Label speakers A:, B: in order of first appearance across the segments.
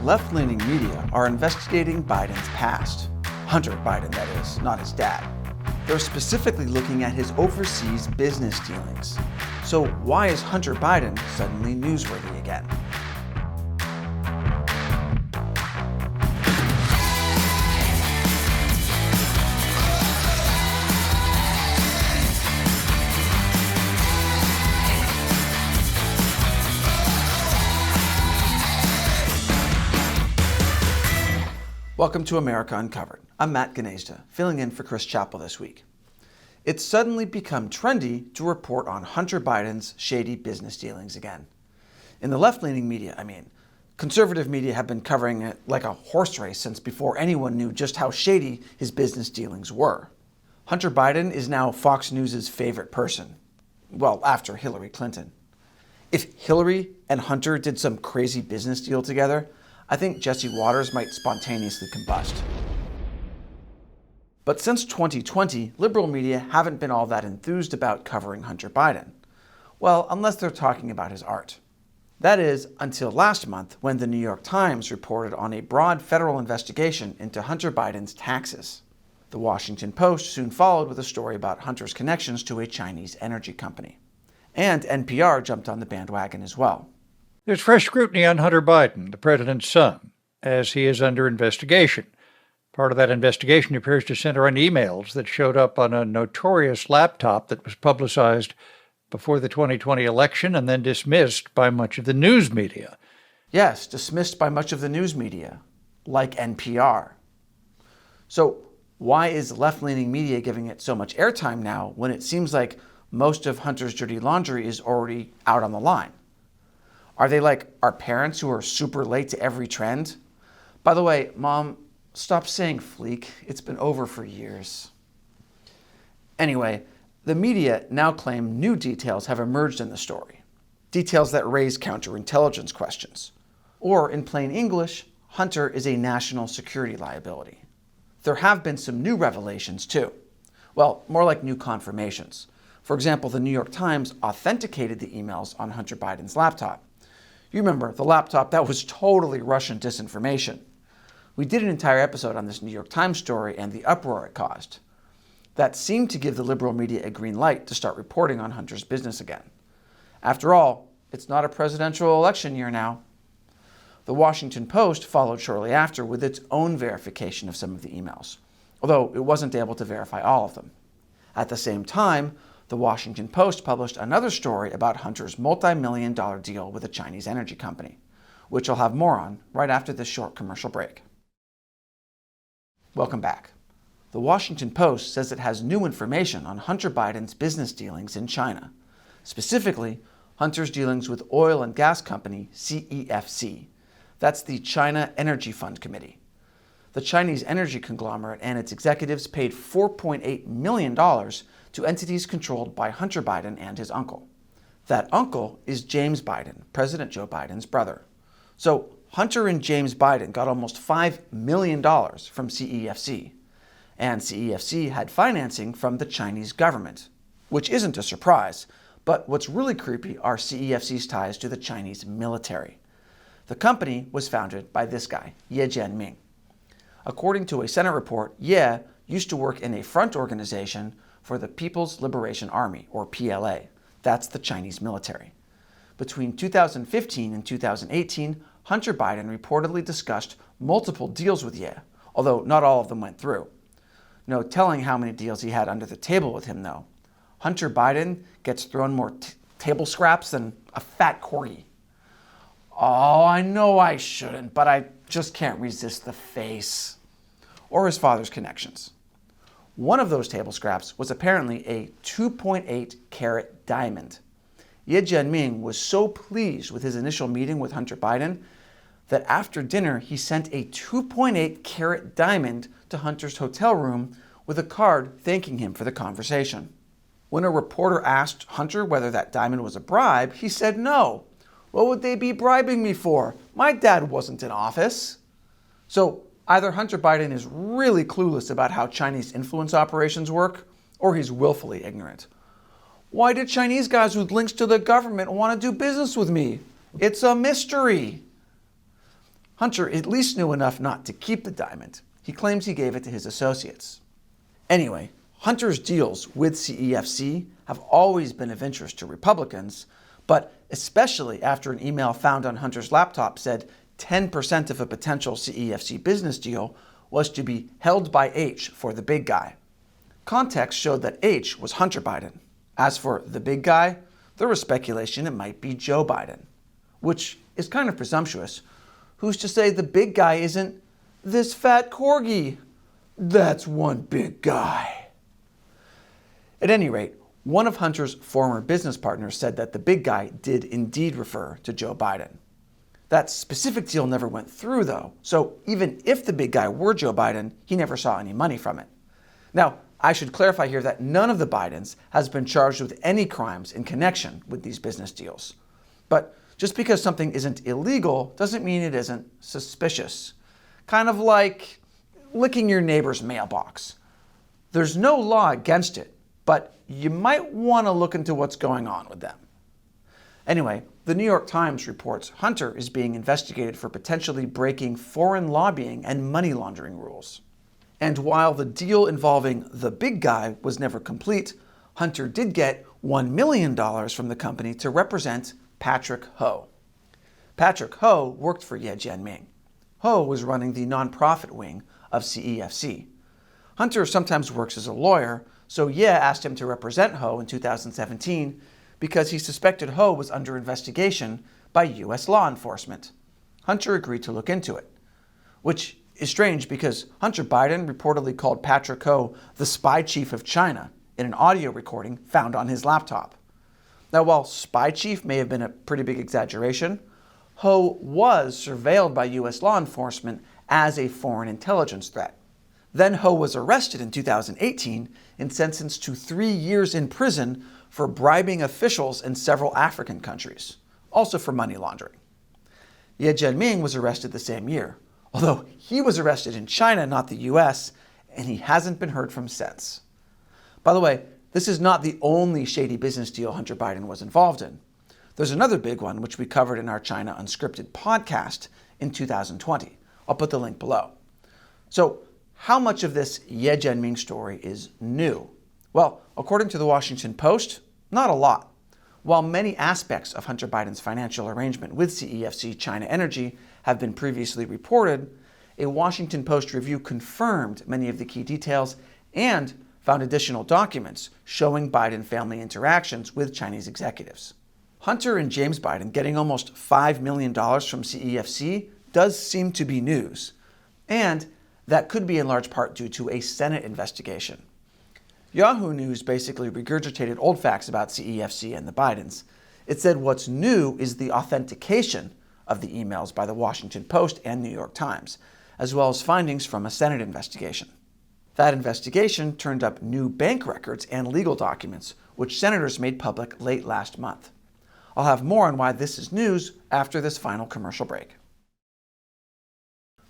A: Left-leaning media are investigating Biden's past. Hunter Biden, that is, not his dad. They're specifically looking at his overseas business dealings. So why is Hunter Biden suddenly newsworthy again? Welcome to America Uncovered. I'm Matt Ganezda, filling in for Chris Chappell this week. It's suddenly become trendy to report on Hunter Biden's shady business dealings again. In the left-leaning media, conservative media have been covering it like a horse race since before anyone knew just how shady his business dealings were. Hunter Biden is now Fox News' favorite person. Well, after Hillary Clinton. If Hillary and Hunter did some crazy business deal together, I think Jesse Waters might spontaneously combust. But since 2020, liberal media haven't been all that enthused about covering Hunter Biden. Well, unless they're talking about his art. That is, until last month, when the New York Times reported on a broad federal investigation into Hunter Biden's taxes. The Washington Post soon followed with a story about Hunter's connections to a Chinese energy company. And NPR jumped on the bandwagon as well.
B: There's fresh scrutiny on Hunter Biden, the president's son, as he is under investigation. Part of that investigation appears to center on emails that showed up on a notorious laptop that was publicized before the 2020 election and then dismissed by much of the news media.
A: Yes, dismissed by much of the news media, like NPR. So why is left-leaning media giving it so much airtime now when it seems like most of Hunter's dirty laundry is already out on the line? Are they like our parents who are super late to every trend? By the way, Mom, stop saying fleek. It's been over for years. Anyway, the media now claim new details have emerged in the story. Details that raise counterintelligence questions. Or in plain English, Hunter is a national security liability. There have been some new revelations too. Well, more like new confirmations. For example, the New York Times authenticated the emails on Hunter Biden's laptop. You remember, the laptop that was totally Russian disinformation. We did an entire episode on this New York Times story and the uproar it caused. That seemed to give the liberal media a green light to start reporting on Hunter's business again. After all, it's not a presidential election year now. The Washington Post followed shortly after with its own verification of some of the emails, although it wasn't able to verify all of them. At the same time, the Washington Post published another story about Hunter's multi-million-dollar deal with a Chinese energy company, which I'll have more on right after this short commercial break. Welcome back. The Washington Post says it has new information on Hunter Biden's business dealings in China, specifically Hunter's dealings with oil and gas company CEFC. That's the China Energy Fund Committee. The Chinese energy conglomerate and its executives paid $4.8 million to entities controlled by Hunter Biden and his uncle. That uncle is James Biden, President Joe Biden's brother. So Hunter and James Biden got almost $5 million from CEFC. And CEFC had financing from the Chinese government, which isn't a surprise. But what's really creepy are CEFC's ties to the Chinese military. The company was founded by this guy, Ye Jianming. According to a Senate report, Ye used to work in a front organization for the People's Liberation Army, or PLA. That's the Chinese military. Between 2015 and 2018, Hunter Biden reportedly discussed multiple deals with Ye, although not all of them went through. No telling how many deals he had under the table with him, though. Hunter Biden gets thrown more table scraps than a fat corgi. Oh, I know I shouldn't, but I just can't resist the face. Or his father's connections. One of those table scraps was apparently a 2.8 carat diamond. Ye Jianming was so pleased with his initial meeting with Hunter Biden that after dinner he sent a 2.8 carat diamond to Hunter's hotel room with a card thanking him for the conversation. When a reporter asked Hunter whether that diamond was a bribe, he said no. What would they be bribing me for? My dad wasn't in office. So either Hunter Biden is really clueless about how Chinese influence operations work, or he's willfully ignorant. Why did Chinese guys with links to the government want to do business with me? It's a mystery. Hunter at least knew enough not to keep the diamond. He claims he gave it to his associates. Anyway, Hunter's deals with CEFC have always been of interest to Republicans, but especially after an email found on Hunter's laptop said 10% of a potential CEFC business deal was to be held by H for the big guy. Context showed that H was Hunter Biden. As for the big guy, there was speculation it might be Joe Biden, which is kind of presumptuous. Who's to say the big guy isn't this fat corgi? That's one big guy. At any rate, one of Hunter's former business partners said that the big guy did indeed refer to Joe Biden. That specific deal never went through, though, so even if the big guy were Joe Biden, he never saw any money from it. Now, I should clarify here that none of the Bidens has been charged with any crimes in connection with these business deals. But just because something isn't illegal doesn't mean it isn't suspicious. Kind of like licking your neighbor's mailbox. There's no law against it, but you might want to look into what's going on with them. Anyway, the New York Times reports Hunter is being investigated for potentially breaking foreign lobbying and money laundering rules. And while the deal involving the big guy was never complete, Hunter did get $1 million from the company to represent Patrick Ho. Patrick Ho worked for Ye Jianming. Ho was running the nonprofit wing of CEFC. Hunter sometimes works as a lawyer, so Ye asked him to represent Ho in 2017 because he suspected Ho was under investigation by U.S. law enforcement. Hunter agreed to look into it, which is strange because Hunter Biden reportedly called Patrick Ho the spy chief of China in an audio recording found on his laptop. Now, while spy chief may have been a pretty big exaggeration, Ho was surveilled by U.S. law enforcement as a foreign intelligence threat. Then Ho was arrested in 2018 and sentenced to 3 years in prison for bribing officials in several African countries, also for money laundering. Ye Jianming was arrested the same year, although he was arrested in China, not the U.S., and he hasn't been heard from since. By the way, this is not the only shady business deal Hunter Biden was involved in. There's another big one, which we covered in our China Unscripted podcast in 2020. I'll put the link below. So, how much of this Ye Jianming story is new? Well, according to the Washington Post, not a lot. While many aspects of Hunter Biden's financial arrangement with CEFC China Energy have been previously reported, a Washington Post review confirmed many of the key details and found additional documents showing Biden family interactions with Chinese executives. Hunter and James Biden getting almost $5 million from CEFC does seem to be news, and that could be in large part due to a Senate investigation. Yahoo News basically regurgitated old facts about CEFC and the Bidens. It said what's new is the authentication of the emails by the Washington Post and New York Times, as well as findings from a Senate investigation. That investigation turned up new bank records and legal documents, which senators made public late last month. I'll have more on why this is news after this final commercial break.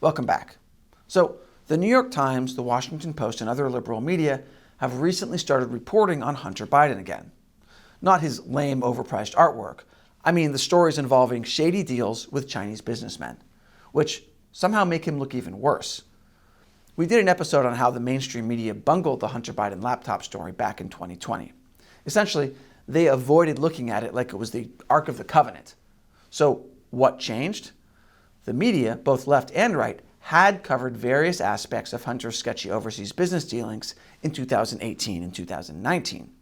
A: Welcome back. So, the New York Times, the Washington Post, and other liberal media have recently started reporting on Hunter Biden again. Not his lame, overpriced artwork. I mean the stories involving shady deals with Chinese businessmen, which somehow make him look even worse. We did an episode on how the mainstream media bungled the Hunter Biden laptop story back in 2020. Essentially, they avoided looking at it like it was the Ark of the Covenant. So what changed? The media, both left and right, had covered various aspects of Hunter's sketchy overseas business dealings in 2018 and 2019.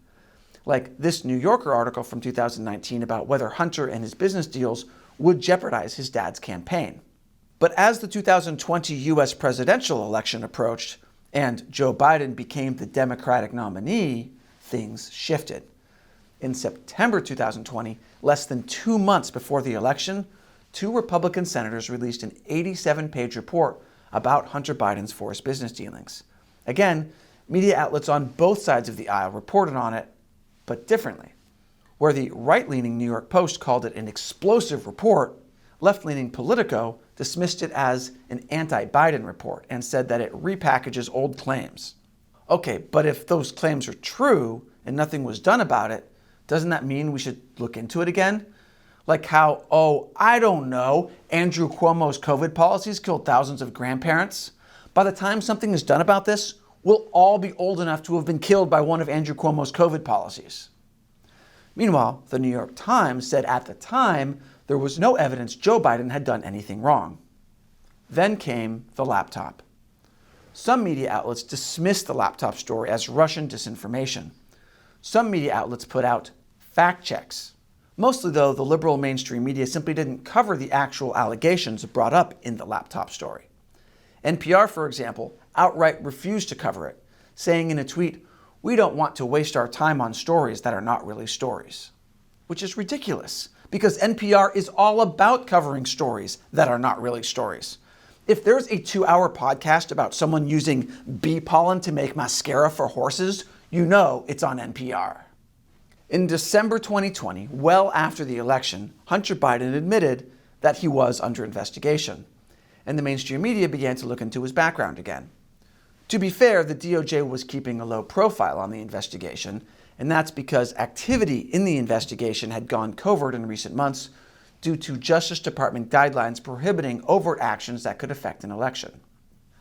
A: Like this New Yorker article from 2019 about whether Hunter and his business deals would jeopardize his dad's campaign. But as the 2020 U.S. presidential election approached and Joe Biden became the Democratic nominee, things shifted. In September 2020, less than 2 months before the election, 2 Republican senators released an 87-page report about Hunter Biden's forced business dealings. Again, media outlets on both sides of the aisle reported on it, but differently. Where the right-leaning New York Post called it an explosive report, left-leaning Politico dismissed it as an anti-Biden report and said that it repackages old claims. Okay, but if those claims are true and nothing was done about it, doesn't that mean we should look into it again? Like how, oh, I don't know, Andrew Cuomo's COVID policies killed thousands of grandparents. By the time something is done about this, we'll all be old enough to have been killed by one of Andrew Cuomo's COVID policies. Meanwhile, the New York Times said at the time there was no evidence Joe Biden had done anything wrong. Then came the laptop. Some media outlets dismissed the laptop story as Russian disinformation. Some media outlets put out fact checks. Mostly, though, the liberal mainstream media simply didn't cover the actual allegations brought up in the laptop story. NPR, for example, outright refused to cover it, saying in a tweet, "We don't want to waste our time on stories that are not really stories." Which is ridiculous, because NPR is all about covering stories that are not really stories. If there's a 2-hour podcast about someone using bee pollen to make mascara for horses, you know it's on NPR. In December 2020, well after the election, Hunter Biden admitted that he was under investigation, and the mainstream media began to look into his background again. To be fair, the DOJ was keeping a low profile on the investigation, and that's because activity in the investigation had gone covert in recent months due to Justice Department guidelines prohibiting overt actions that could affect an election.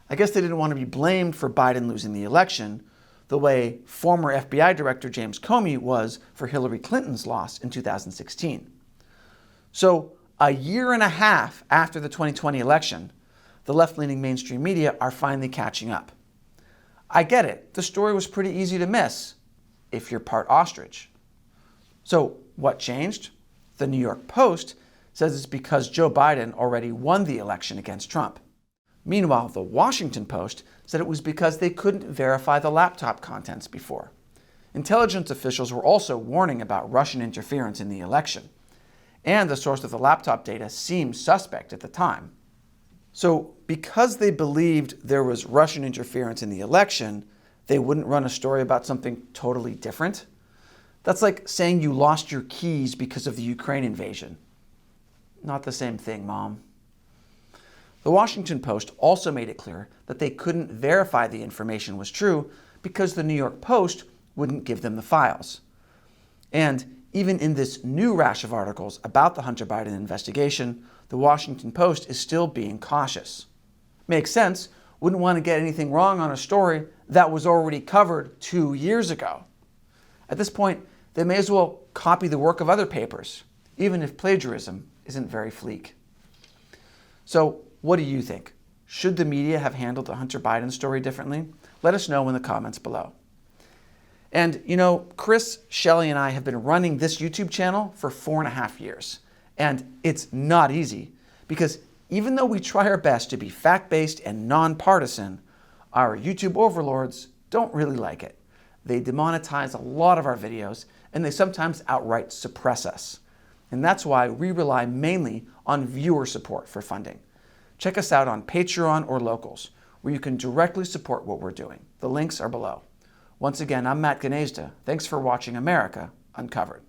A: I guess they didn't want to be blamed for Biden losing the election, the way former FBI Director James Comey was for Hillary Clinton's loss in 2016. So, a year and a half after the 2020 election, the left-leaning mainstream media are finally catching up. I get it, the story was pretty easy to miss, if you're part ostrich. So, what changed? The New York Post says it's because Joe Biden already won the election against Trump. Meanwhile, the Washington Post said it was because they couldn't verify the laptop contents before. Intelligence officials were also warning about Russian interference in the election, and the source of the laptop data seemed suspect at the time. So, because they believed there was Russian interference in the election, they wouldn't run a story about something totally different? That's like saying you lost your keys because of the Ukraine invasion. Not the same thing, Mom. The Washington Post also made it clear that they couldn't verify the information was true because the New York Post wouldn't give them the files. And even in this new rash of articles about the Hunter Biden investigation, the Washington Post is still being cautious. Makes sense. Wouldn't want to get anything wrong on a story that was already covered 2 years ago. At this point, they may as well copy the work of other papers, even if plagiarism isn't very fleek. So, what do you think? Should the media have handled the Hunter Biden story differently? Let us know in the comments below. And, Chris, Shelley, and I have been running this YouTube channel for 4.5 years. And it's not easy, because even though we try our best to be fact-based and nonpartisan, our YouTube overlords don't really like it. They demonetize a lot of our videos, and they sometimes outright suppress us. And that's why we rely mainly on viewer support for funding. Check us out on Patreon or Locals, where you can directly support what we're doing. The links are below. Once again, I'm Matt Gnezda. Thanks for watching America Uncovered.